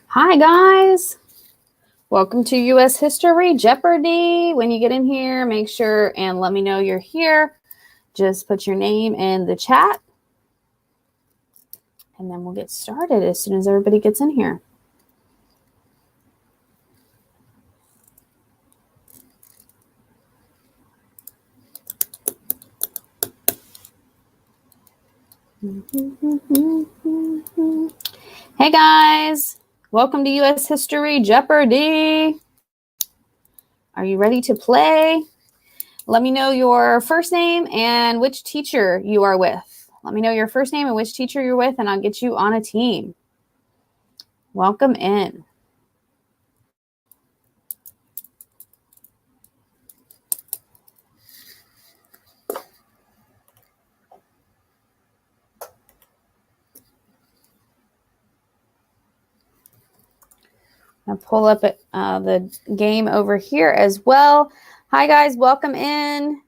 Hi, guys. Welcome to U.S. History Jeopardy. When you get in here, make sure and let me know you're here. Just put your name in the chat, and then we'll get started as soon as everybody gets in here. Hey, guys. Welcome to U.S. History Jeopardy. Are you ready to play? Let me know your first name and which teacher you are with. Let me know your first name and which teacher you're with, and I'll get you on a team. Welcome in. I'll pull up the game over here as well. Hi, guys. Welcome in.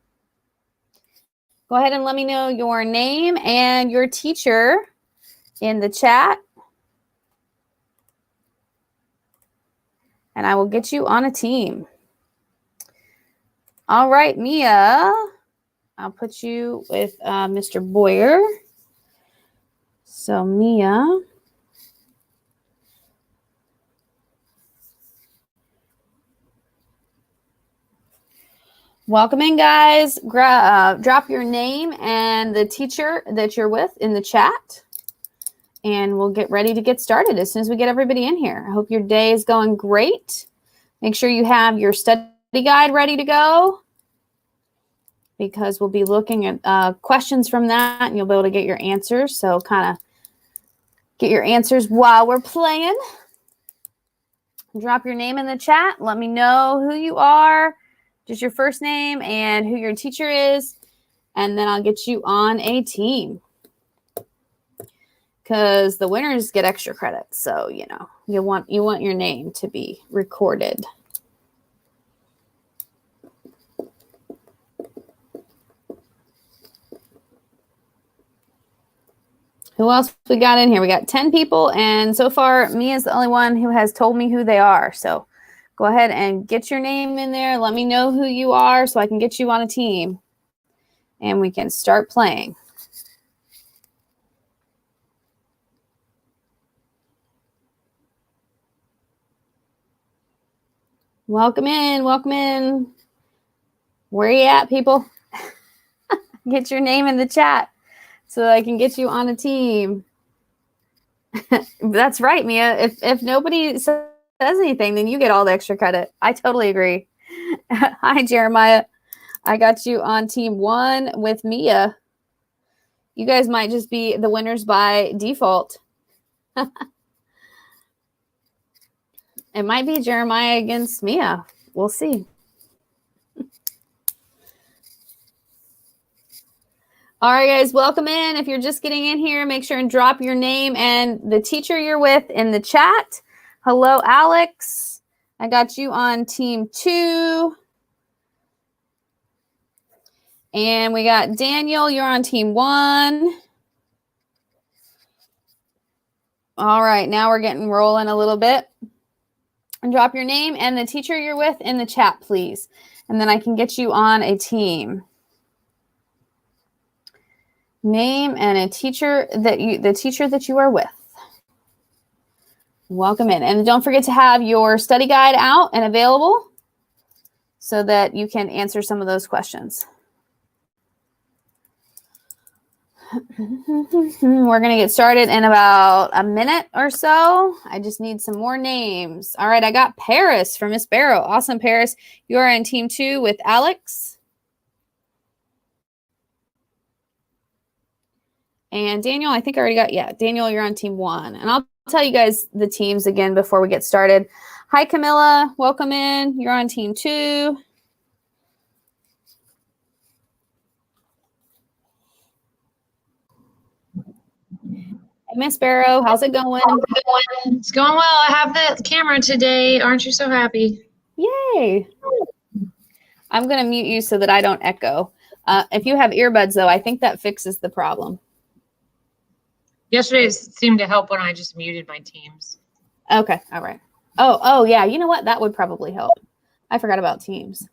Go ahead and let me know your name and your teacher in the chat. And I will get you on a team. All right, Mia. I'll put you with Mr. Boyer. So, Mia. Welcome in, guys. Drop your name and the teacher that you're with in the chat. And we'll get ready to get started as soon as we get everybody in here. I hope your day is going great. Make sure you have your study guide ready to go, because we'll be looking at questions from that, and you'll be able to get your answers. So kind of get your answers while we're playing. Drop your name in the chat. Let me know who you are, just your first name and who your teacher is, and then I'll get you on a team. Because the winners get extra credit, so you know you want your name to be recorded. Who else we got in here? We got 10 people, and so far Mia's the only one who has told me who they are. So go ahead and get your name in there. Let me know who you are so I can get you on a team, and we can start playing. Welcome in, welcome in. Where are you at, people? Get your name in the chat so that I can get you on a team. That's right, Mia. If nobody says anything, then you get all the extra credit. I totally agree. Hi, Jeremiah. I got you on team 1 with Mia. You guys might just be the winners by default. It might be Jeremiah against Mia. We'll see. All right, guys, welcome in. If you're just getting in here, make sure and drop your name and the teacher you're with in the chat. Hello, Alex. I got you on team 2. And we got Daniel. You're on team 1. All right, now we're getting rolling a little bit. And drop your name and the teacher you're with in the chat, please. And then I can get you on a team. Name and a teacher the teacher that you are with. Welcome in. And don't forget to have your study guide out and available so that you can answer some of those questions. We're going to get started in about a minute or so. I just need some more names. All right, I got Paris from Miss Barrow. Awesome, Paris. You are in team 2 with Alex. And Daniel, I think I already got, Daniel, you're on team 1. And I'll tell you guys the teams again before we get started. Hi, Camilla. Welcome in. You're on team 2. Hey, Miss Barrow, how's it going? It's going well. I have the camera today. Aren't you so happy? Yay. I'm going to mute you so that I don't echo. If you have earbuds, though, I think that fixes the problem. Yesterday it seemed to help when I just muted my teams. Okay. All right. Oh, yeah. You know what? That would probably help. I forgot about teams.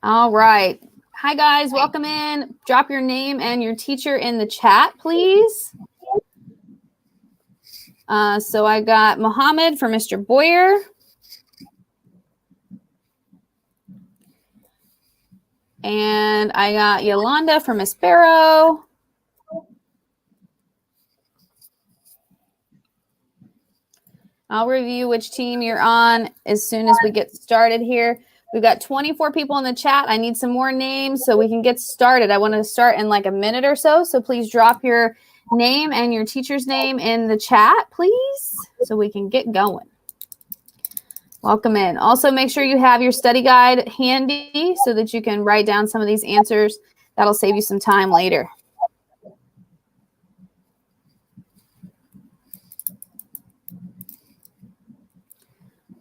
All right. Hi, guys. Welcome in. Drop your name and your teacher in the chat, please. So I got Mohammed for Mr. Boyer. And I got Yolanda for Miss Barrow. I'll review which team you're on as soon as we get started here. We've got 24 people in the chat. I need some more names so we can get started. I want to start in like a minute or so. So please drop your name and your teacher's name in the chat, please, so we can get going. Welcome in. Also, make sure you have your study guide handy so that you can write down some of these answers. That'll save you some time later.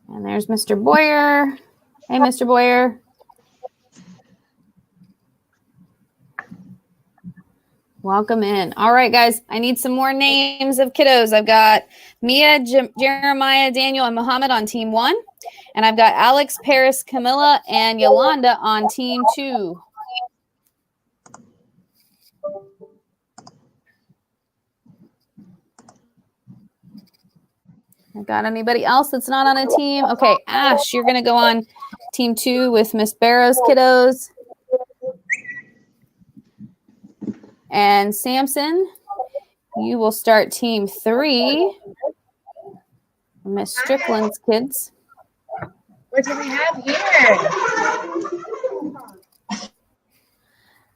And there's Mr. Boyer. Hey, Mr. Boyer. Welcome in. All right, guys. I need some more names of kiddos. I've got Mia, Jeremiah, Daniel, and Muhammad on team 1. And I've got Alex, Paris, Camilla, and Yolanda on team 2. I got anybody else that's not on a team? Okay, Ash, you're going to go on team 2 with Miss Barrow's kiddos. And Samson, you will start team 3. Miss Strickland's kids. What do we have here?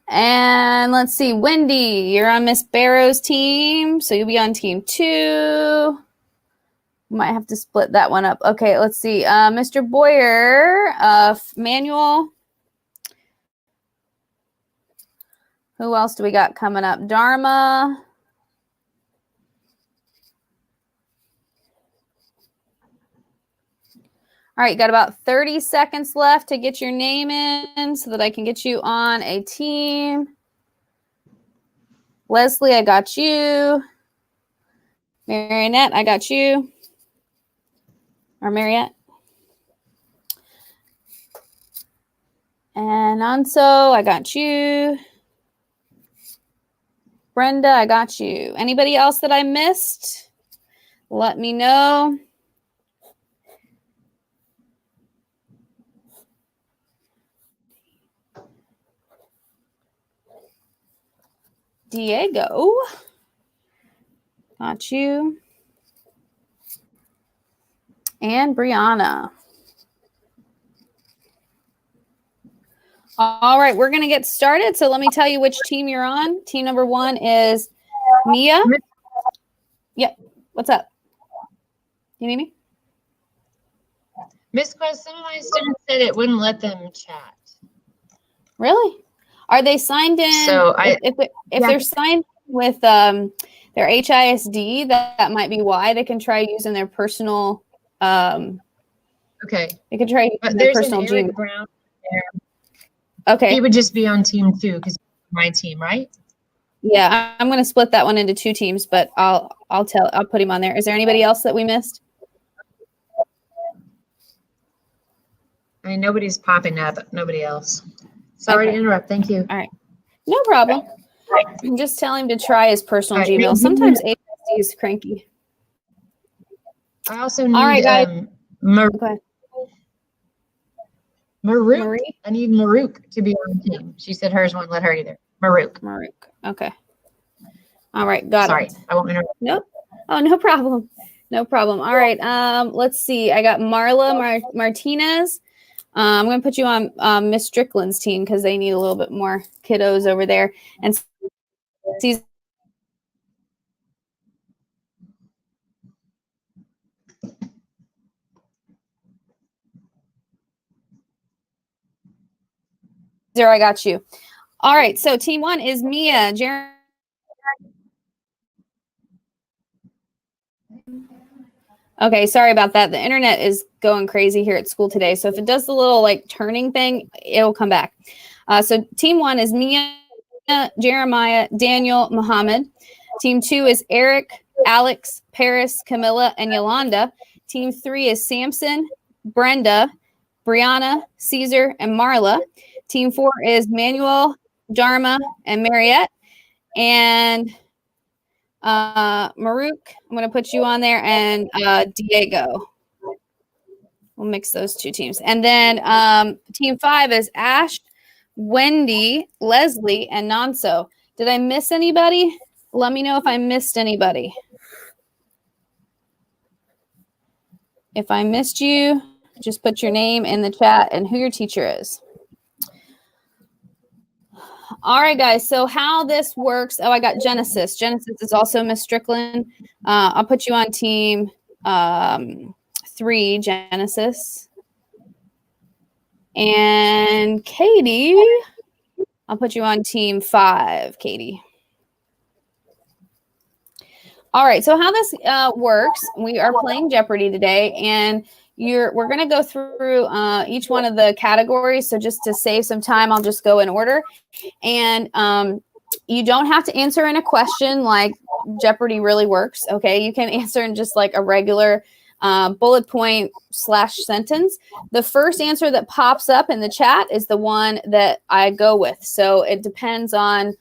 And let's see, Wendy, you're on Miss Barrow's team, so you'll be on team 2. Might have to split that one up. Okay, let's see. Mr. Boyer, Manuel. Who else do we got coming up? Dharma. All right, got about 30 seconds left to get your name in so that I can get you on a team. Leslie, I got you. Marionette, I got you. Or Mariette. And Anso, I got you. Brenda, I got you. Anybody else that I missed? Let me know. Diego, got you. And Brianna. All right, we're going to get started. So let me tell you which team you're on. Team number 1 is Mia. Yep. What's up? You need me? Miss Quest, some of my students said it wouldn't let them chat. Really? Are they signed in? So if they're signed with their HISD, that might be why. They can try using their personal. Okay. They can try using their personal Gmail. Brown there. Okay. He would just be on team 2 because my team, right? Yeah, I'm going to split that one into 2 teams, but I'll put him on there. Is there anybody else that we missed? I mean, nobody's popping up. Nobody else. Sorry to interrupt. Thank you. All right. No problem. Just tell him to try his personal Gmail. Sometimes HISD is cranky. I also need Maruk. I need Maruk to be on the team. She said hers won't let her either. Maruk. Okay. All right. Got it. Sorry. I won't interrupt. Nope. Oh, no problem. No problem. All right. Let's see. I got Marla Martinez. I'm going to put you on Miss Strickland's team because they need a little bit more kiddos over there. And I got you. All right. So team 1 is Mia, Jeremy. Okay, sorry about that. The internet is going crazy here at school today. So if it does the little like turning thing, it'll come back. So team 1 is Mia, Jeremiah, Daniel, Muhammad. Team 2 is Eric, Alex, Paris, Camilla, and Yolanda. Team 3 is Samson, Brenda, Brianna, Caesar, and Marla. Team 4 is Manuel, Dharma, and Mariette. And Maruk, I'm going to put you on there, and Diego. We'll mix those two teams. And then Team 5 is Ash, Wendy, Leslie, and Nanso. Did I miss anybody? Let me know if I missed anybody. If I missed you, just put your name in the chat and who your teacher is. All right, guys. So how this works. Oh, I got Genesis. Genesis is also Miss Strickland. I'll put you on team 3, Genesis. And Katie, I'll put you on team 5, Katie. All right, so how this works, we are playing Jeopardy today, and we're going to go through each one of the categories. So just to save some time, I'll just go in order. And you don't have to answer in a question like Jeopardy really works, okay? You can answer in just like a regular bullet point / sentence. The first answer that pops up in the chat is the one that I go with. So it depends on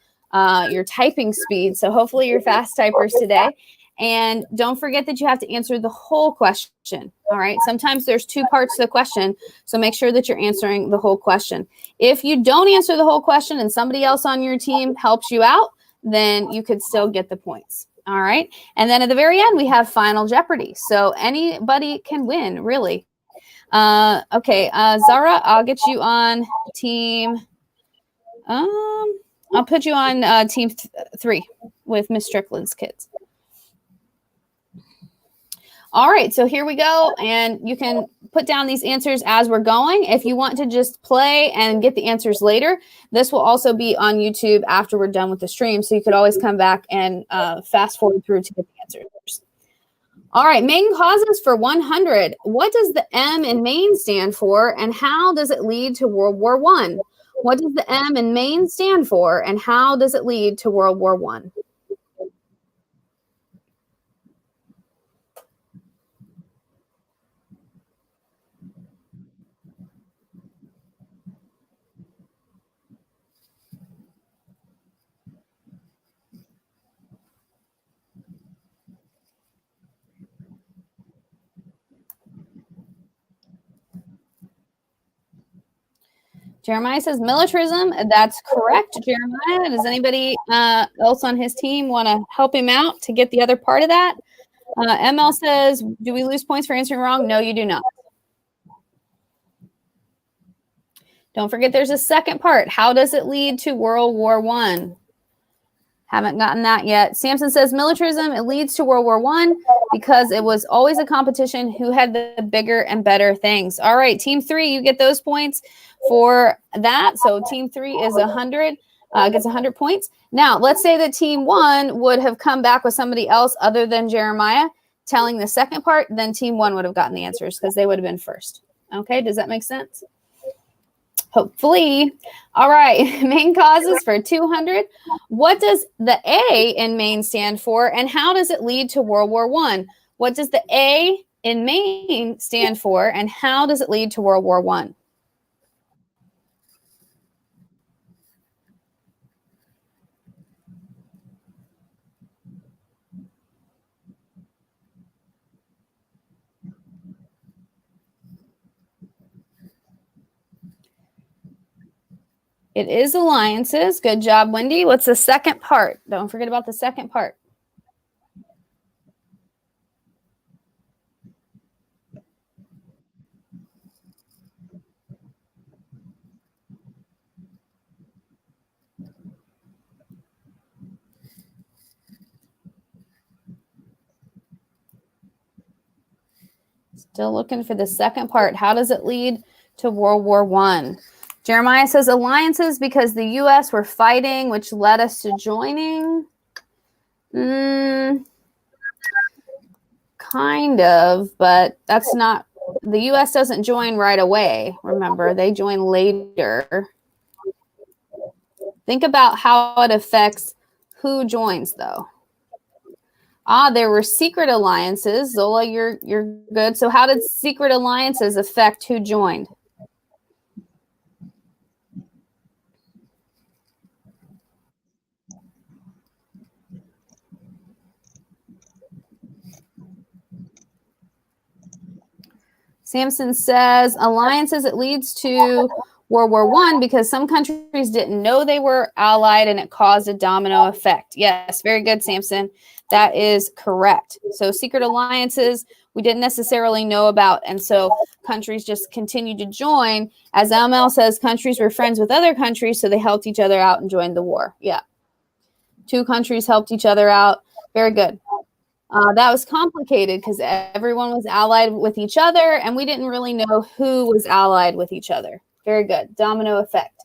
your typing speed. So hopefully you're fast typers today. And don't forget that you have to answer the whole question. All right. Sometimes there's 2 parts to the question. So make sure that you're answering the whole question. If you don't answer the whole question and somebody else on your team helps you out, then you could still get the points. All right. And then at the very end, we have Final Jeopardy. So anybody can win, really. Okay. Zara, I'll get you on team. I'll put you on team 3 with Miss Strickland's kids. All right, so here we go, and you can put down these answers as we're going. If you want to just play and get the answers later, this will also be on YouTube after we're done with the stream, so you could always come back and fast forward through to get the answers. All right, main causes for 100. What does the M in Maine stand for, and how does it lead to World War I? What does the M in Maine stand for, and how does it lead to World War I? Jeremiah says militarism. That's correct, Jeremiah. Does anybody else on his team want to help him out to get the other part of that? ML says, do we lose points for answering wrong? No, you do not. Don't forget there's a second part. How does it lead to World War I? Haven't gotten that yet. Samson says militarism, it leads to World War I because it was always a competition who had the bigger and better things. All right, team 3, you get those points for that. So team 3 is 100, gets 100 points. Now, let's say that team 1 would have come back with somebody else other than Jeremiah telling the second part, then team 1 would have gotten the answers because they would have been first. Okay, does that make sense? Hopefully. All right, main causes for 200. What does the A in Maine stand for, and how does it lead to World War I? What does the A in Maine stand for, and how does it lead to World War I? It is alliances. Good job, Wendy. What's the second part? Don't forget about the second part. Still looking for the second part. How does it lead to World War I? Jeremiah says alliances because the U.S. were fighting, which led us to joining. Kind of, but that's not. The U.S. doesn't join right away. Remember, they join later. Think about how it affects who joins, though. There were secret alliances. Zola, you're good. So how did secret alliances affect who joined? Samson says alliances, it leads to World War I because some countries didn't know they were allied and it caused a domino effect. Yes, very good, Samson. That is correct. So secret alliances we didn't necessarily know about, and so countries just continued to join. As ML says, countries were friends with other countries, so they helped each other out and joined the war. Yeah. 2 countries helped each other out. Very good. That was complicated because everyone was allied with each other, and we didn't really know who was allied with each other. Very good. Domino effect.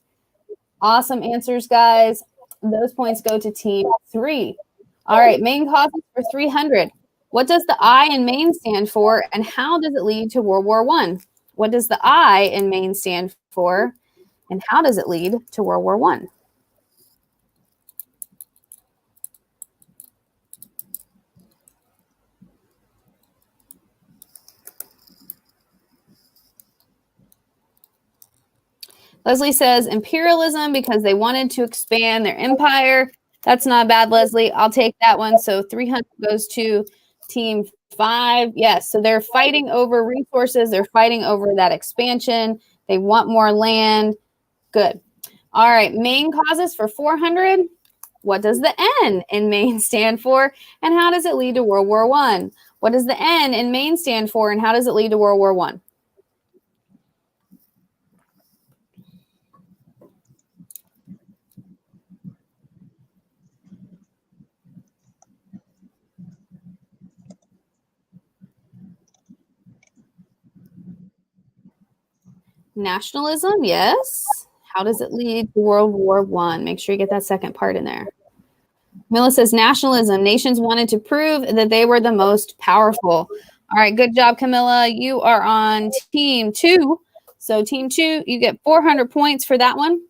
Awesome answers, guys. Those points go to team 3. All right, main causes for 300. What does the I in Maine stand for, and how does it lead to World War I? What does the I in Maine stand for, and how does it lead to World War I? Leslie says imperialism because they wanted to expand their empire. That's not bad, Leslie. I'll take that one. So 300 goes to team 5. Yes, so they're fighting over resources. They're fighting over that expansion. They want more land. Good. All right, main causes for 400. What does the N in Maine stand for, and how does it lead to World War I? What does the N in Maine stand for, and how does it lead to World War I? Nationalism, yes. How does it lead to World War I? Make sure you get that second part in there. Mila says nationalism. Nations wanted to prove that they were the most powerful. All right, good job, Camilla. You are on team 2. So team 2, you get 400 points for that one.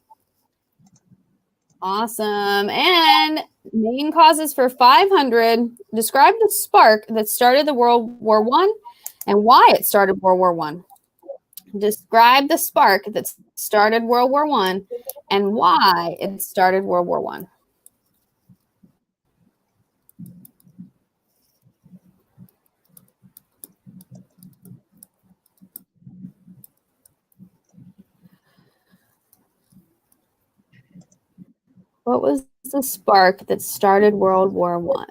Awesome. And main causes for 500. Describe the spark that started the World War I and why it started World War I. Describe the spark that started World War I and why it started World War I. What was the spark that started World War I?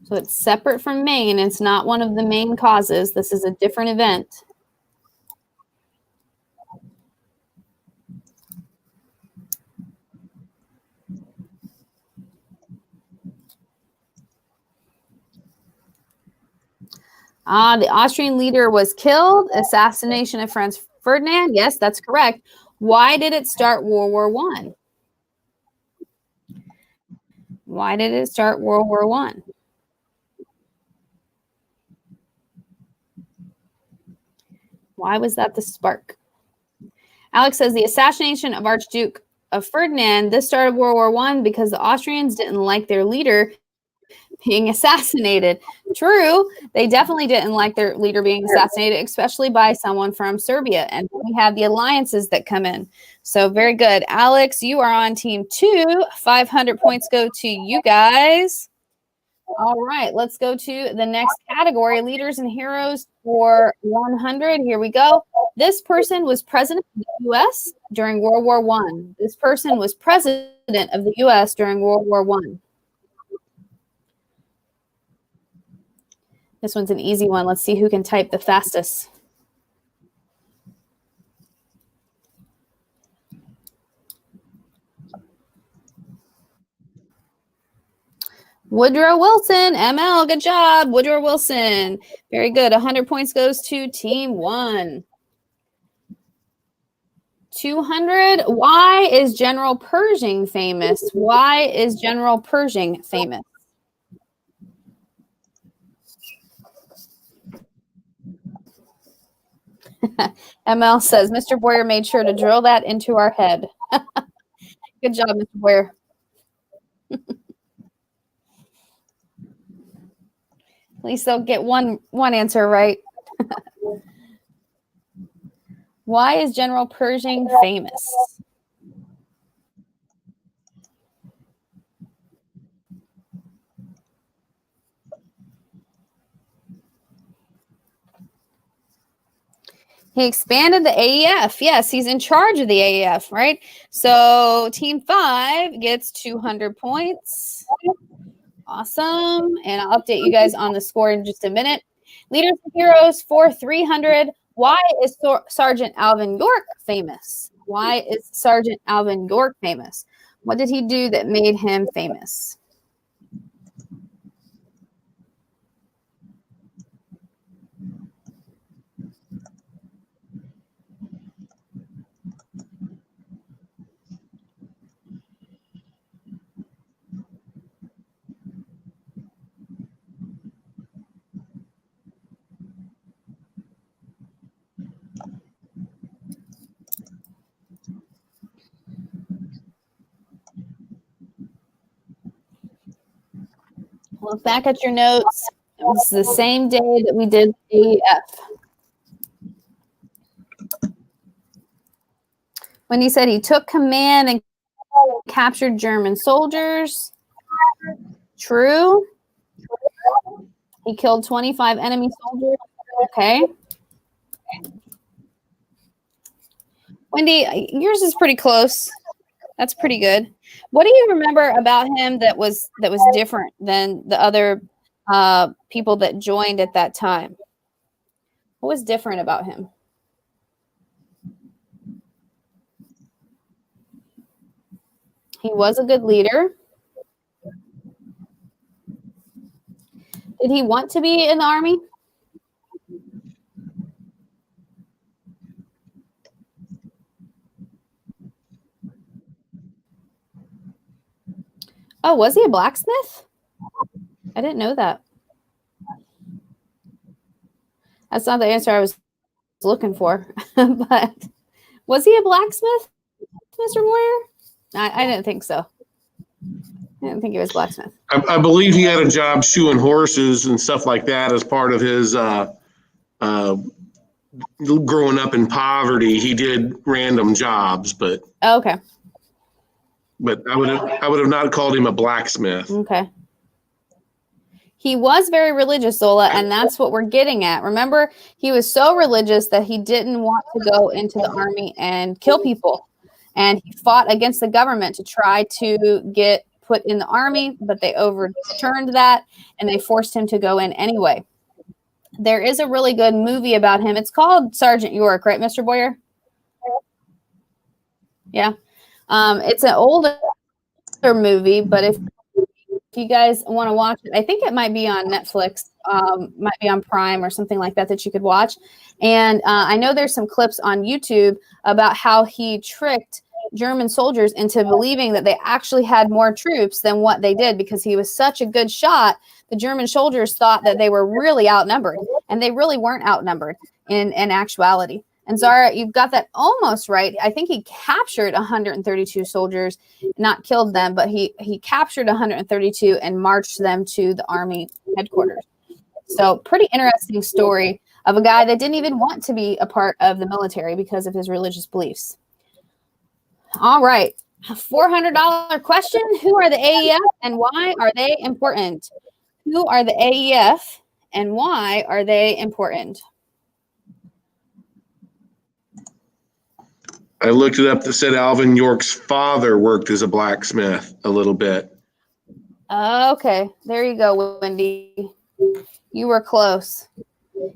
So it's separate from Maine. It's not one of the main causes. This is a different event. The Austrian leader was killed. Assassination of Franz Ferdinand. Yes, that's correct. Why did it start World War I? Why did it start World War I? Why was that the spark? Alex says the assassination of Archduke of Ferdinand. This started World War I because the Austrians didn't like their leader being assassinated. True, they definitely didn't like their leader being assassinated, especially by someone from Serbia. And we have the alliances that come in. So very good. Alex, you are on team 2. 500 points go to you guys. All right, let's go to the next category, leaders and heroes for 100. Here we go. This person was president of the U.S. during World War I. This person was president of the U.S. during World War I. This one's an easy one. Let's see who can type the fastest. Woodrow Wilson, ML, good job. Woodrow Wilson. Very good. 100 points goes to team 1. 200. Why is General Pershing famous? Why is General Pershing famous? ML says, Mr. Boyer made sure to drill that into our head. Good job, Mr. Boyer. At least they'll get one answer right. Why is General Pershing famous? He expanded the AEF. Yes, he's in charge of the AEF, right? So Team 5 gets 200 points. Awesome. And I'll update you guys on the score in just a minute. Leaders and Heroes for 300. Why is Sergeant Alvin York famous? Why is Sergeant Alvin York famous? What did he do that made him famous? Look back at your notes. It was the same day that we did AEF. When he said he took command and captured German soldiers. True. He killed 25 enemy soldiers. Okay. Wendy, yours is pretty close. That's pretty good. What do you remember about him that was different than the other people that joined at that time? What was different about him? He was a good leader. Did he want to be in the army? Oh, was he a blacksmith? I didn't know that. That's not the answer I was looking for. But was he a blacksmith, Mr. Boyer? I didn't think so. I didn't think he was a blacksmith. I believe he had a job shoeing horses and stuff like that as part of his growing up in poverty. He did random jobs, but Okay. But I would have not called him a blacksmith. Okay. He was very religious, Zola, and that's what we're getting at. Remember, he was so religious that he didn't want to go into the army and kill people. And he fought against the government to try to get put in the army, but they overturned that and they forced him to go in anyway. There is a really good movie about him. It's called Sergeant York, right, Mr. Boyer? Yeah. It's an older movie, but if you guys want to watch it, I think it might be on Netflix, might be on Prime or something like that you could watch. And I know there's some clips on YouTube about how he tricked German soldiers into believing that they actually had more troops than what they did because he was such a good shot. The German soldiers thought that they were really outnumbered, and they really weren't outnumbered in actuality. And Zara, you've got that almost right. I think he captured 132 soldiers, not killed them, but he captured 132 and marched them to the army headquarters. So pretty interesting story of a guy that didn't even want to be a part of the military because of his religious beliefs. All right. $400 question. Who are the AEF and why are they important? Who are the AEF and why are they important? I looked it up that said Alvin York's father worked as a blacksmith a little bit. Okay, there you go, Wendy. You were close.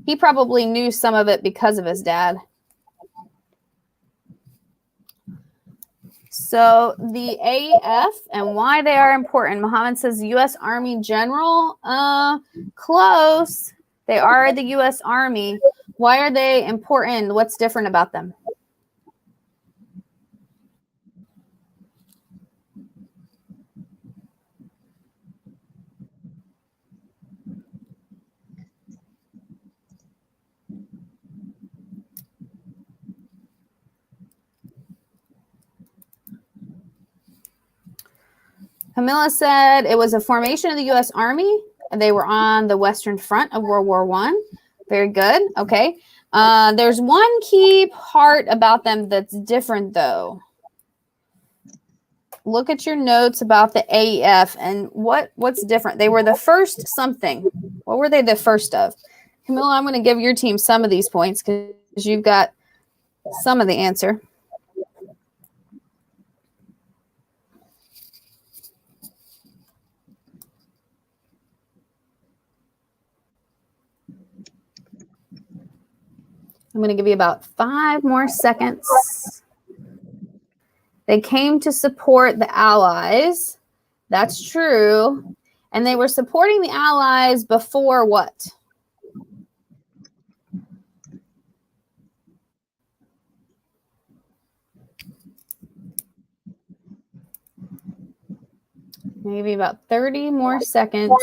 He probably knew some of it because of his dad. So the AEF and why they are important. Muhammad says U.S. Army General. Close. They are the U.S. Army. Why are they important? What's different about them? Camilla said it was a formation of the U.S. Army. They were on the Western Front of World War I. Very good. Okay. There's one key part about them that's different, though. Look at your notes about the AEF and what's different. They were the first something. What were they the first of? Camilla, I'm going to give your team some of these points because you've got some of the answer. I'm going to give you about 5 more seconds. They came to support the Allies. That's true. And they were supporting the Allies before what? Maybe about 30 more seconds.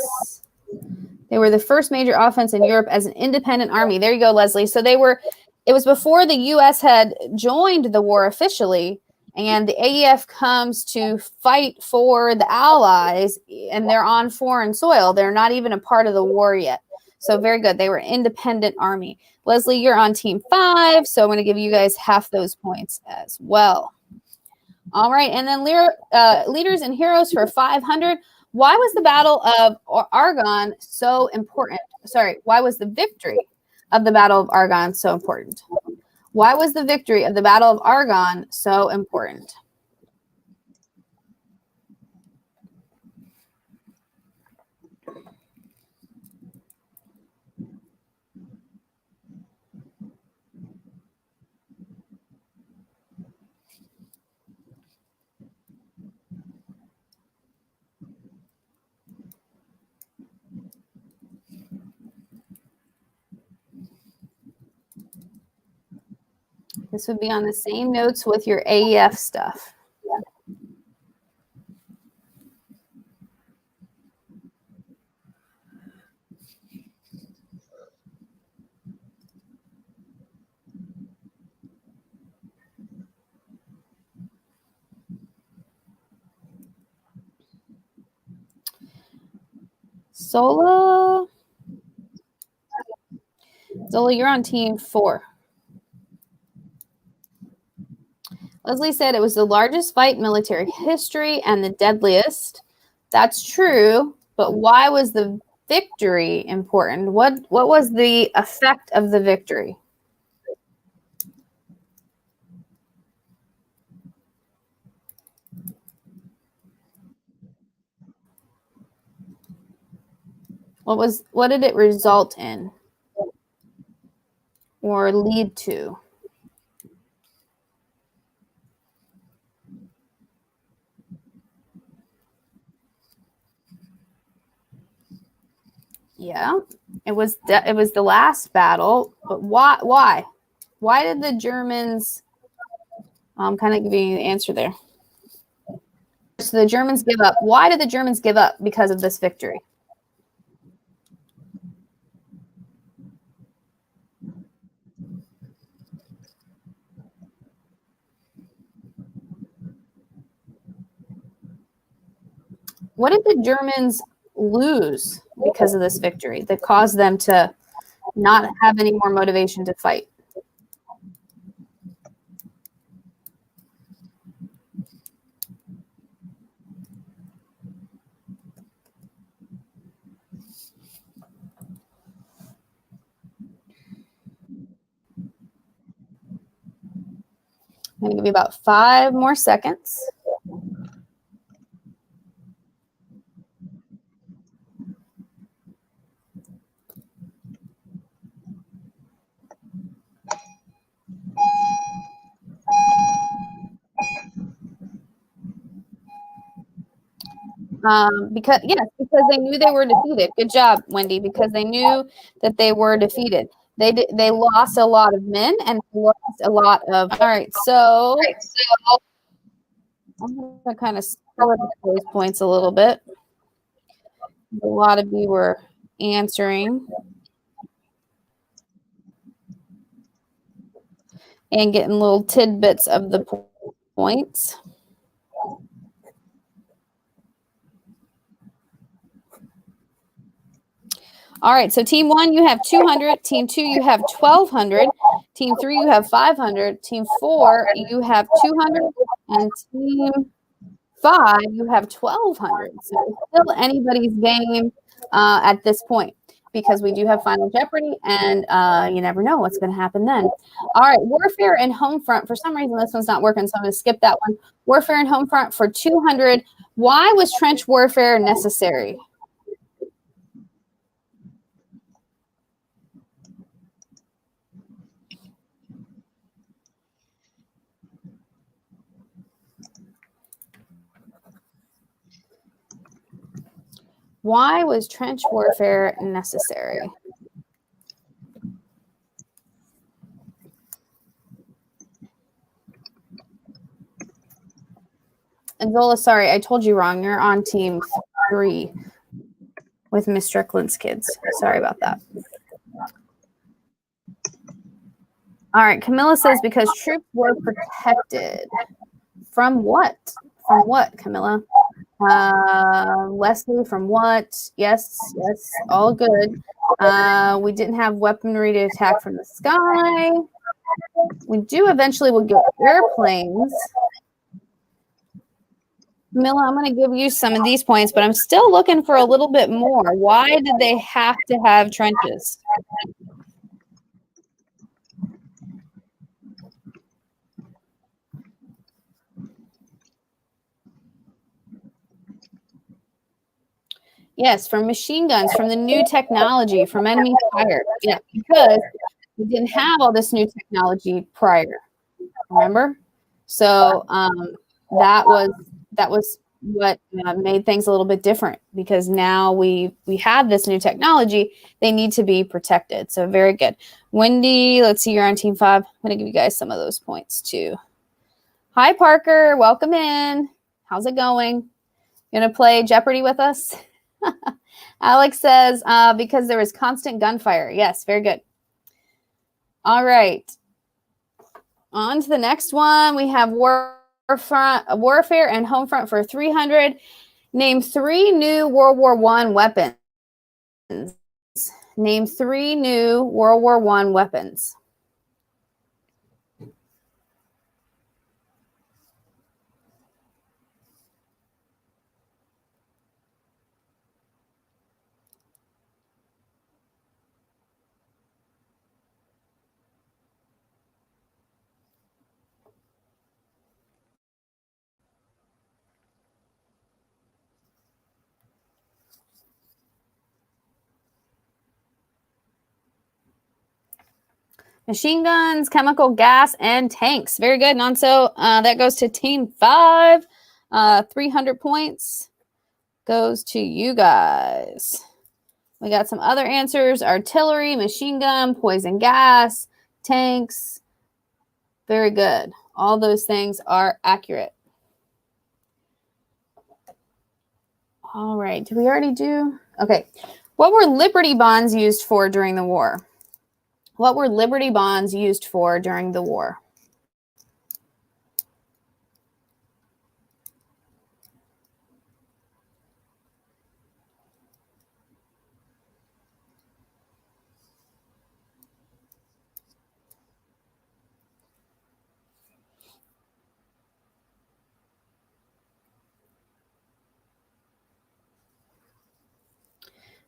They were the first major offense in Europe as an independent army. There you go, Leslie. So it was before the U.S. had joined the war officially, and the AEF comes to fight for the Allies, and they're on foreign soil. They're not even a part of the war yet. So very good. They were independent army. Leslie, you're on team 5, so I'm going to give you guys half those points as well. All right, and then leaders and heroes for 500. Why was the Battle of Argonne so important? Sorry, why was the victory of the Battle of Argonne so important? Why was the victory of the Battle of Argonne so important? This would be on the same notes with your AEF stuff. Zola, you're on team 4. Leslie said it was the largest fight in military history and the deadliest. That's true, but why was the victory important? What was the effect of the victory? What did it result in or lead to? Yeah, it was the last battle, but why did the Germans kind of give you the answer there? So the Germans give up. Why did the Germans give up because of this victory? What did the Germans lose because of this victory that caused them to not have any more motivation to fight? I'm going to give you about 5 more seconds. Because they knew they were defeated. Good job, Wendy. Because they knew that they were defeated. They lost a lot of men and lost a lot of. All right, so I'm going to kind of split those points a little bit. A lot of you were answering and getting little tidbits of the points. All right, so team 1, you have 200. Team 2, you have 1,200. Team 3, you have 500. Team 4, you have 200. And team 5, you have 1,200. So it's still anybody's game at this point because we do have Final Jeopardy, and you never know what's going to happen then. All right, warfare and home front. For some reason, this one's not working, so I'm going to skip that one. Warfare and home front for 200. Why was trench warfare necessary? Why was trench warfare necessary? And Zola, sorry, I told you wrong. You're on team 3 with Miss Strickland's kids. Sorry about that. All right, Camilla says because troops were protected. From what? From what, Camilla? Leslie, from what? Yes, all good. We didn't have weaponry to attack from the sky. We do eventually will get airplanes. Camilla, I'm going to give you some of these points, but I'm still looking for a little bit more. Why did they have to have trenches? Yes, from machine guns, from the new technology, from enemy fire. Yeah, because we didn't have all this new technology prior. Remember? So that was what made things a little bit different, because now we have this new technology. They need to be protected. So very good. Wendy, let's see, you're on team 5. I'm going to give you guys some of those points too. Hi, Parker. Welcome in. How's it going? You going to play Jeopardy with us? Alex says, because there was constant gunfire. Yes, very good. All right. On to the next one. We have warfare and home front for 300. Name 3 new World War I weapons. Name 3 new World War I weapons. Machine guns, chemical gas, and tanks. Very good, Nonso. That goes to team 5. 300 points goes to you guys. We got some other answers. Artillery, machine gun, poison gas, tanks. Very good. All those things are accurate. All right. Did we already do? Okay. What were Liberty bonds used for during the war? What were Liberty bonds used for during the war?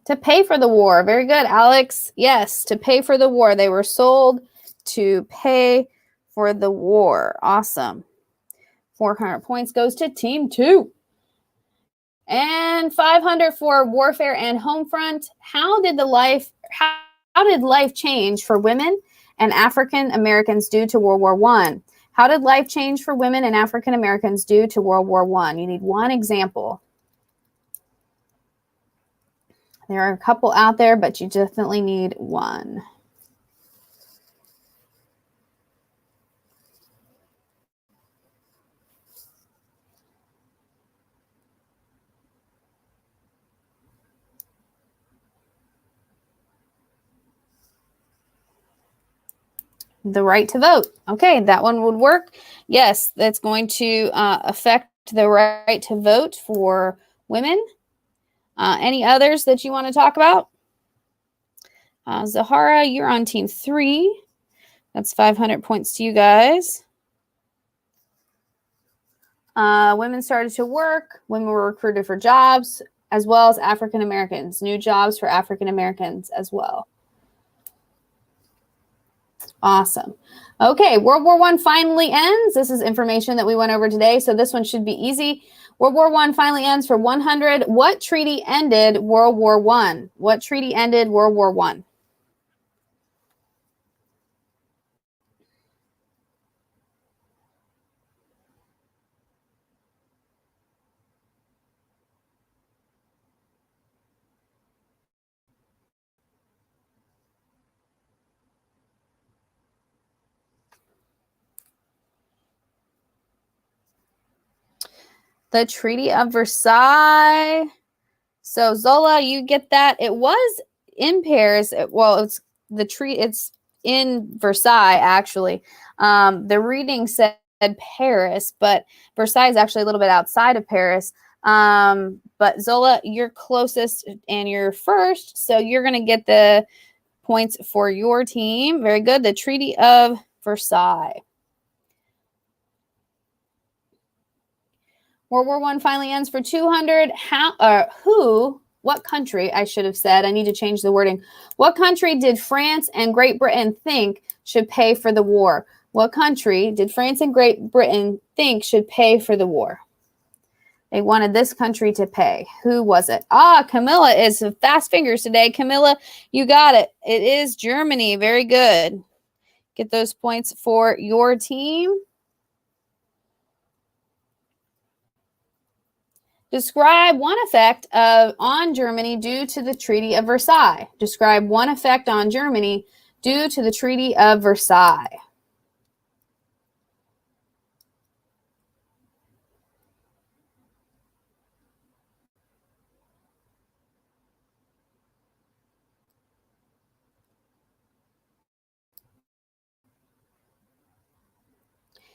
To pay for the war. Very good, Alex. Yes, to pay for the war. They were sold to pay for the war. Awesome. 400 points goes to team 2. And 500 for warfare and home front. How did life change for women and African Americans due to World War I? How did life change for women and African Americans due to World War I? You need one example. There are a couple out there, but you definitely need one. The right to vote. Okay, that one would work. Yes, that's going to affect the right to vote for women. Any others that you want to talk about? Zahara, you're on team 3. That's 500 points to you guys. Women started to work. Women were recruited for jobs, as well as African Americans. New jobs for African Americans as well. Awesome. Okay, World War I finally ends. This is information that we went over today, so this one should be easy. World War I finally ends for 100. What treaty ended World War I? What treaty ended World War I? The Treaty of Versailles. So Zola, you get that. It was in Paris. It's in Versailles, actually. The reading said Paris, but Versailles is actually a little bit outside of Paris. But Zola, you're closest and you're first, so you're going to get the points for your team. Very good. The Treaty of Versailles. World War I finally ends for 200. What country, I should have said, I need to change the wording. What country did France and Great Britain think should pay for the war? What country did France and Great Britain think should pay for the war? They wanted this country to pay. Who was it? Camilla is fast fingers today. Camilla, you got it. It is Germany. Very good. Get those points for your team. Describe one effect on Germany due to the Treaty of Versailles. Describe one effect on Germany due to the Treaty of Versailles.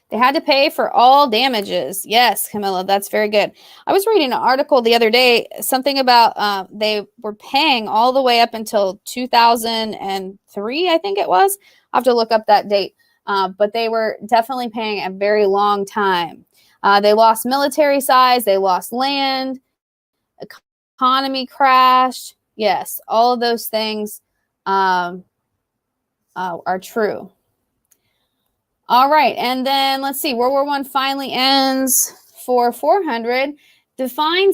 They had to pay for all damages. Yes, Camilla, that's very good. I was reading an article the other day, something about they were paying all the way up until 2003, I think it was. I'll have to look up that date. But they were definitely paying a very long time. They lost military size. They lost land. Economy crashed. Yes, all of those things are true. All right, and then let's see. World War I finally ends for 400. Define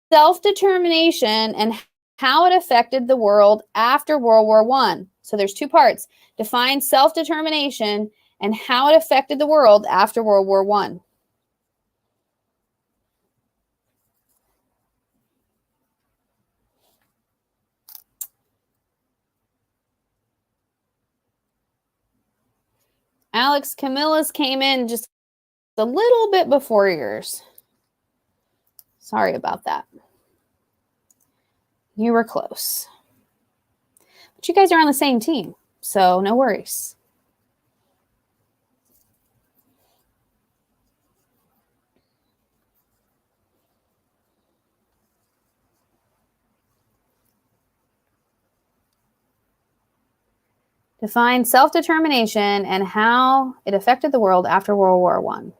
self-determination and how it affected the world after World War I. So there's 2 parts. Define self-determination and how it affected the world after World War I. Alex, Camilla's came in just a little bit before yours. Sorry about that. You were close. But you guys are on the same team, so no worries. Define self-determination and how it affected the world after World War I.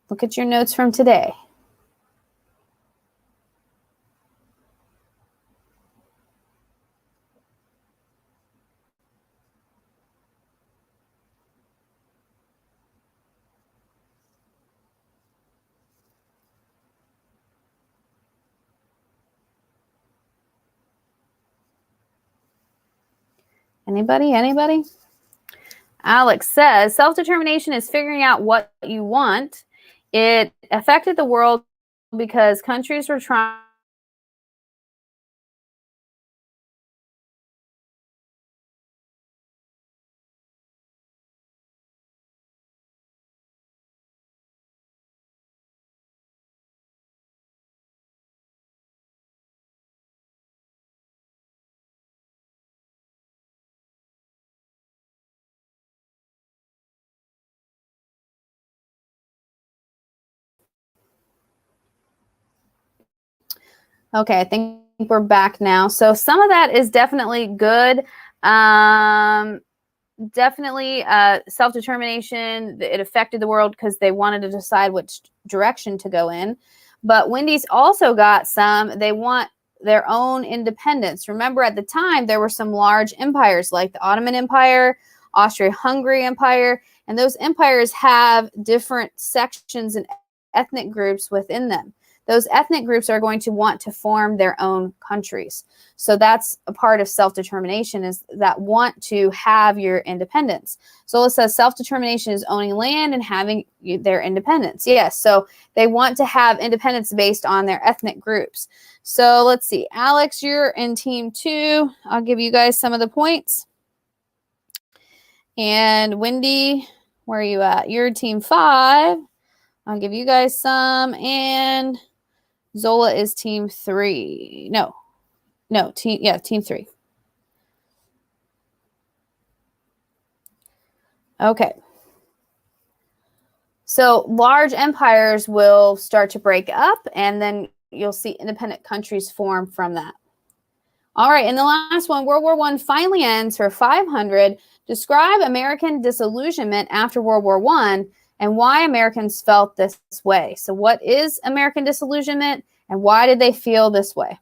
Look at your notes from today. Anybody? Alex says, self-determination is figuring out what you want. It affected the world because countries were trying Okay, I think we're back now. So some of that is definitely good. Definitely self-determination. It affected the world because they wanted to decide which direction to go in. But Wendy's also got some. They want their own independence. Remember, at the time, there were some large empires like the Ottoman Empire, Austria-Hungary Empire, and those empires have different sections and ethnic groups within them. Those ethnic groups are going to want to form their own countries. So that's a part of self-determination, is that want to have your independence. Zola says self-determination is owning land and having their independence. Yes, so they want to have independence based on their ethnic groups. So let's see. Alex, you're in team 2. I'll give you guys some of the points. And Wendy, where are you at? You're team 5. I'll give you guys some. And Zola is team 3. Team 3. Okay. So large empires will start to break up, and then you'll see independent countries form from that. All right, and the last one, World War I finally ends for 500. Describe American disillusionment after World War I and why Americans felt this way. So what is American disillusionment and why did they feel this way?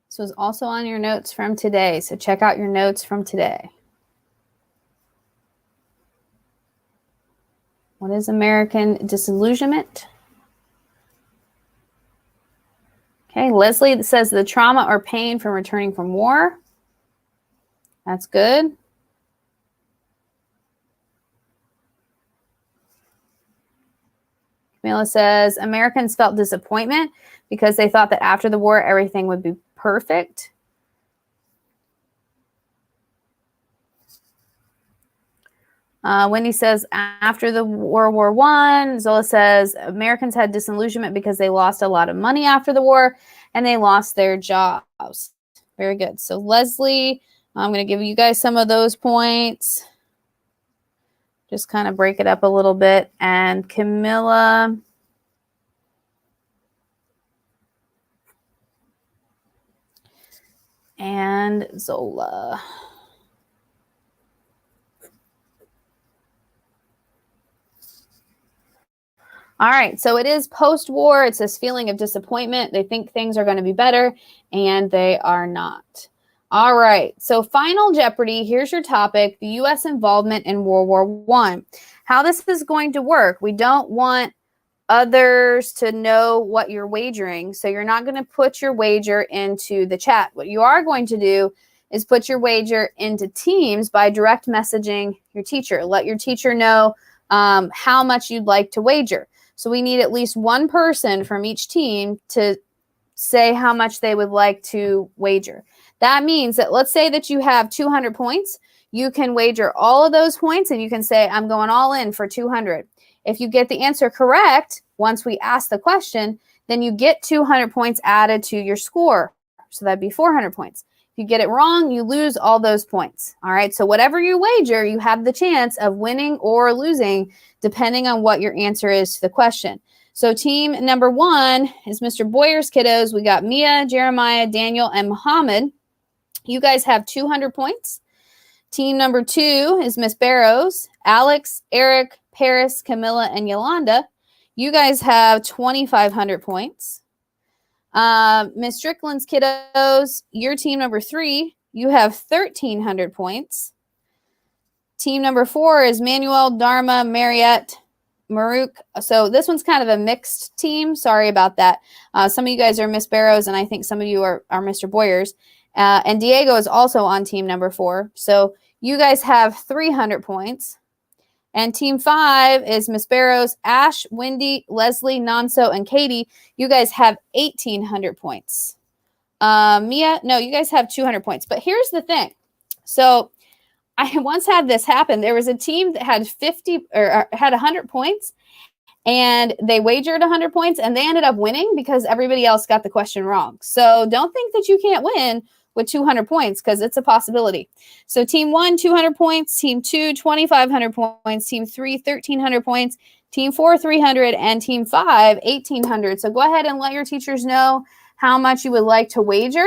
This was also on your notes from today, so check out your notes from today. What is American disillusionment? Okay, Leslie says the trauma or pain from returning from war. That's good. Camila says Americans felt disappointment because they thought that after the war everything would be perfect. Wendy says after the World War I. Zola says Americans had disillusionment because they lost a lot of money after the war and they lost their jobs. Very good. So Leslie, I'm going to give you guys some of those points. Just kind of break it up a little bit. And Camilla. And Zola. All right, so it is post-war. It's this feeling of disappointment. They think things are going to be better, and they are not. All right, so final Jeopardy. Here's your topic, the U.S. involvement in World War I. How this is going to work. We don't want others to know what you're wagering, so you're not going to put your wager into the chat. What you are going to do is put your wager into Teams by direct messaging your teacher. Let your teacher know how much you'd like to wager. So we need at least one person from each team to say how much they would like to wager. That means that let's say that you have 200 points. You can wager all of those points and you can say, I'm going all in for 200. If you get the answer correct, once we ask the question, then you get 200 points added to your score. So that'd be 400 points. If you get it wrong, you lose all those points. All right. So whatever you wager, you have the chance of winning or losing depending on what your answer is to the question. So team number 1 is Mr. Boyer's kiddos. We got Mia, Jeremiah, Daniel, and Muhammad. You guys have 200 points. Team number 2 is Miss Barrows, Alex, Eric, Paris, Camilla, and Yolanda. You guys have 2,500 points. Miss Strickland's kiddos, your team number 3, you have 1,300 points. Team number 4 is Manuel, Dharma, Mariette, Maruk. So this one's kind of a mixed team. Sorry about that. Some of you guys are Miss Barrows, and I think some of you are Mr. Boyers. And Diego is also on team number 4. So you guys have 300 points. And team 5 is Miss Barrows, Ash, Wendy, Leslie, Nonso, and Katie. You guys have 1,800 points. Mia, no, you guys have 200 points. But here's the thing. So I once had this happen. There was a team that had 50 or had 100 points, and they wagered 100 points, and they ended up winning because everybody else got the question wrong. So don't think that you can't win with 200 points, because it's a possibility. So team 1, 200 points, team 2, 2,500 points, team 3, 1,300 points, team 4, 300, and team 5, 1,800. So go ahead and let your teachers know how much you would like to wager.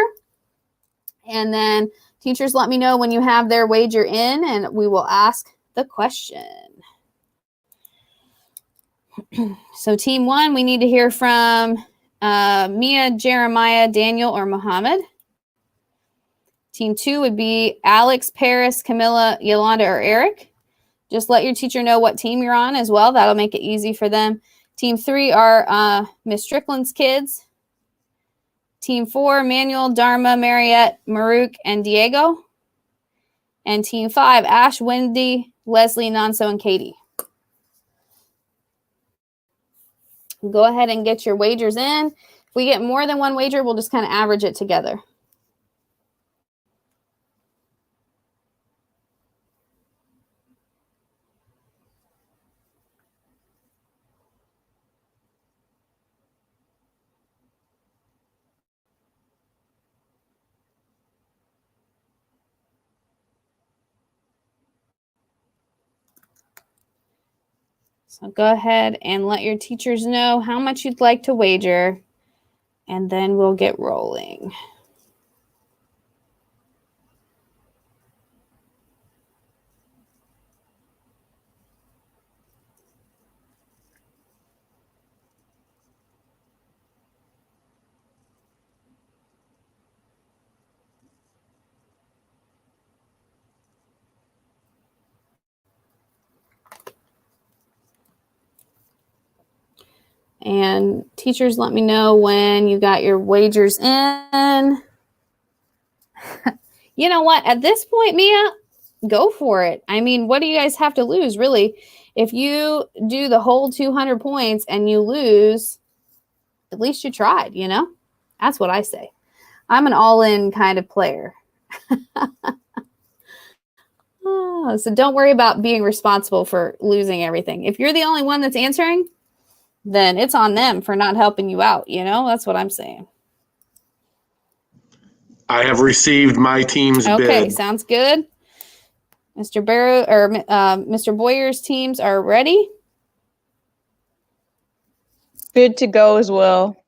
And then teachers, let me know when you have their wager in, and we will ask the question. So team 1, we need to hear from Mia, Jeremiah, Daniel, or Muhammad. Team 2 would be Alex, Paris, Camilla, Yolanda, or Eric. Just let your teacher know what team you're on as well. That'll make it easy for them. Team 3 are Miss Strickland's kids. Team 4, Manuel, Dharma, Mariette, Maruk, and Diego. And team 5, Ash, Wendy, Leslie, Nonso, and Katie. Go ahead and get your wagers in. If we get more than one wager, we'll just kind of average it together. So go ahead and let your teachers know how much you'd like to wager, and then we'll get rolling. And teachers, let me know when you got your wagers in. You know what? At this point, Mia, go for it. I mean, what do you guys have to lose, really? If you do the whole 200 points and you lose, at least you tried, you know? That's what I say. I'm an all-in kind of player. Oh, so don't worry about being responsible for losing everything. If you're the only one that's answering, then it's on them for not helping you out. You know, that's what I'm saying. I have received my team's bid. Okay, sounds good. Mr. Barrow or Mr. Boyer's teams are ready. Good to go as well.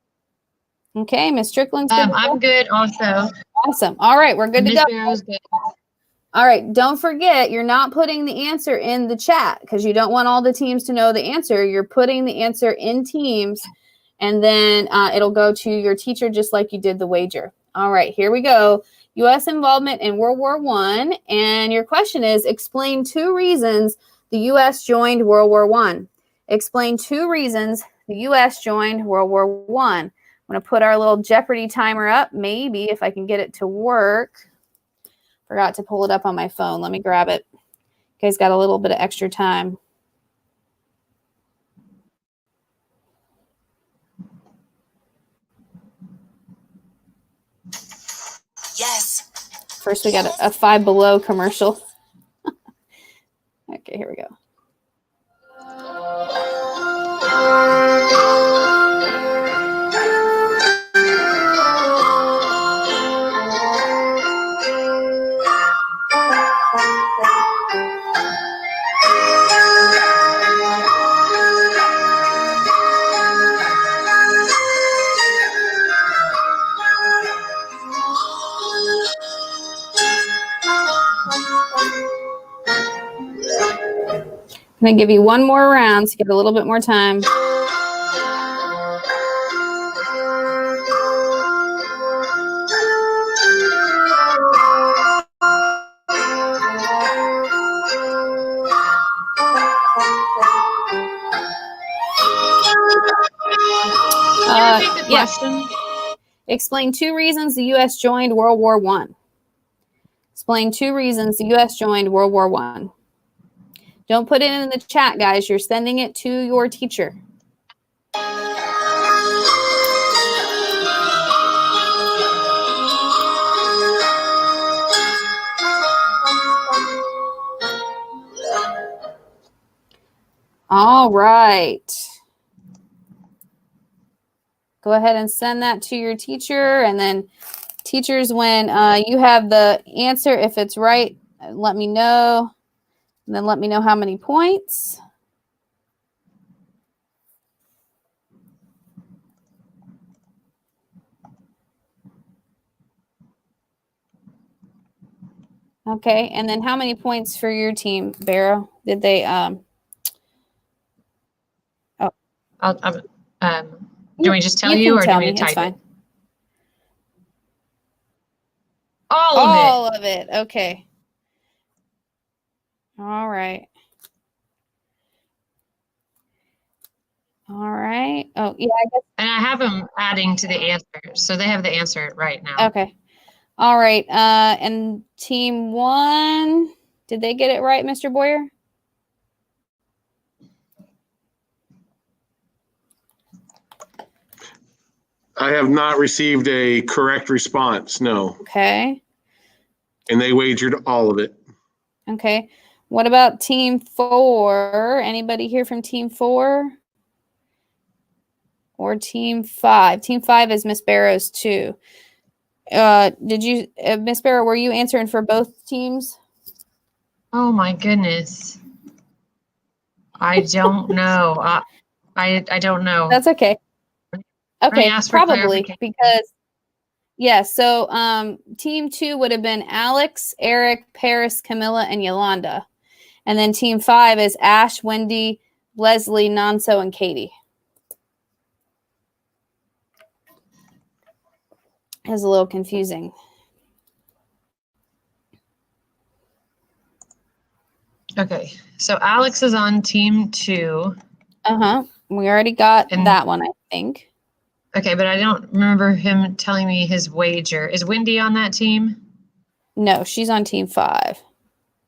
Okay, Miss Strickland's good. I'm good also. Awesome. All right, we're good to Miss go. Barrow's good. All right, don't forget, you're not putting the answer in the chat because you don't want all the teams to know the answer. You're putting the answer in teams, and then it'll go to your teacher just like you did the wager. All right, here we go. U.S. involvement in World War I, and your question is, explain 2 reasons the U.S. joined World War I. Explain 2 reasons the U.S. joined World War I. I'm going to put our little Jeopardy timer up, maybe if I can get it to work. Forgot to pull it up on my phone. Let me grab it. You guys got a little bit of extra time. Yes. First, we got a Five Below commercial. Okay, here we go. I'm going to give you one more round so you get a little bit more time. Can you repeat the question? Explain 2 reasons the U.S. joined World War I. Explain 2 reasons the U.S. joined World War I. Don't put it in the chat, guys. You're sending it to your teacher. All right. Go ahead and send that to your teacher. And then teachers, when you have the answer, if it's right, let me know. And then let me know how many points. Okay, and then how many points for your team, Barrow? Did they do we just tell you, can or do tell we me. It's type fine. it? All of it. All of it. Okay. All right. All right. Oh, yeah, I guess. And I have them adding to the answer, so they have the answer right now. Okay. All right. And team 1, did they get it right, Mr. Boyer? I have not received a correct response, no. Okay. And they wagered all of it. Okay. What about team 4? Anybody here from team 4? Or team 5? Team 5 is Miss Barrow's too. Did you, Miss Barrow, were you answering for both teams? Oh my goodness. I don't know. I don't know. That's okay. Okay, ask for probably clarification. because, yeah, so team 2 would have been Alex, Eric, Paris, Camilla, and Yolanda. And then team 5 is Ash, Wendy, Leslie, Nonso, and Katie. It's a little confusing. Okay, so Alex is on team 2. Uh-huh. We already got that one, I think. Okay, but I don't remember him telling me his wager. Is Wendy on that team? No, she's on team 5.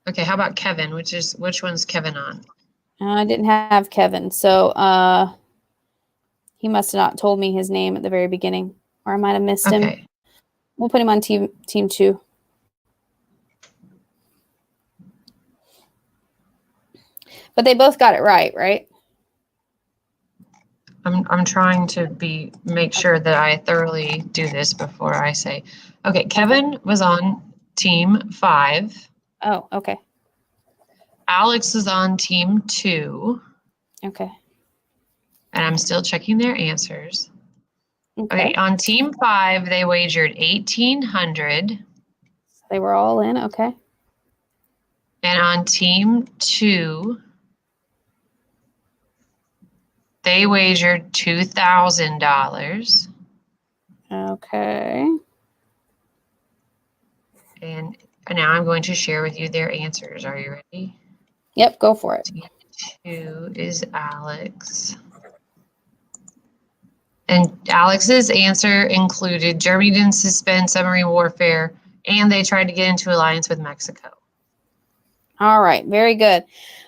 Okay, how about Kevin? Which one's Kevin on? I didn't have Kevin, so he must have not told me his name at the very beginning, or I might have missed him. We'll put him on team 2. But they both got it right, right? I'm trying to make sure that I thoroughly do this before I say. Okay, Kevin was on team 5. Oh, okay. Alex is on team 2. Okay. And I'm still checking their answers. Okay. Okay, on team 5, they wagered 1,800. They were all in, okay. And on team 2, they wagered $2,000. Okay. And now I'm going to share with you their answers. Are you ready? Yep, go for it. Team 2 is Alex. And Alex's answer included Germany didn't suspend submarine warfare, and they tried to get into alliance with Mexico. All right, very good.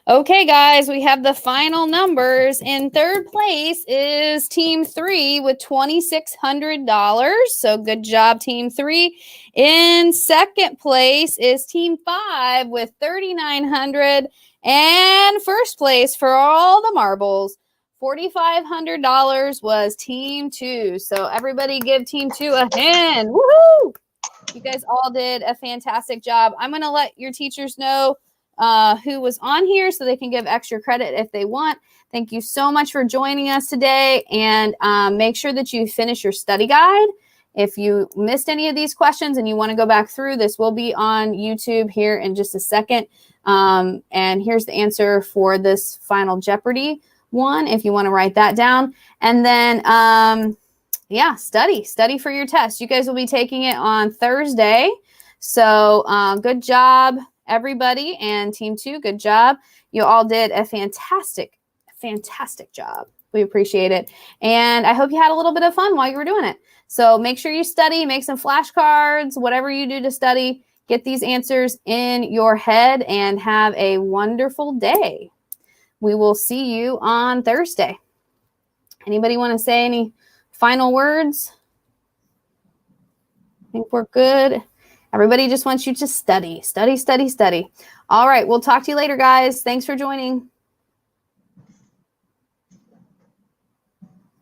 Okay, guys, we have the final numbers. In third place is Team 3 with $2,600. So good job, Team 3. In second place is Team 5 with $3,900. And first place for all the marbles, $4,500 was Team 2. So everybody give Team 2 a hand. Woohoo! You guys all did a fantastic job. I'm going to let your teachers know who was on here so they can give extra credit if they want. Thank you so much for joining us today, and make sure that you finish your study guide. If you missed any of these questions and you want to go back through, this will be on YouTube here in just a second. And here's the answer for this final Jeopardy one, if you want to write that down. And then, yeah, study for your test. You guys will be taking it on Thursday. So good job, everybody, and Team 2, good job. You all did a fantastic job. We appreciate it. And I hope you had a little bit of fun while you were doing it. So make sure you study, make some flashcards, whatever you do to study, get these answers in your head and have a wonderful day. We will see you on Thursday. Anybody want to say any final words? I think we're good. Everybody just wants you to study, study, study, study. All right. We'll talk to you later, guys. Thanks for joining.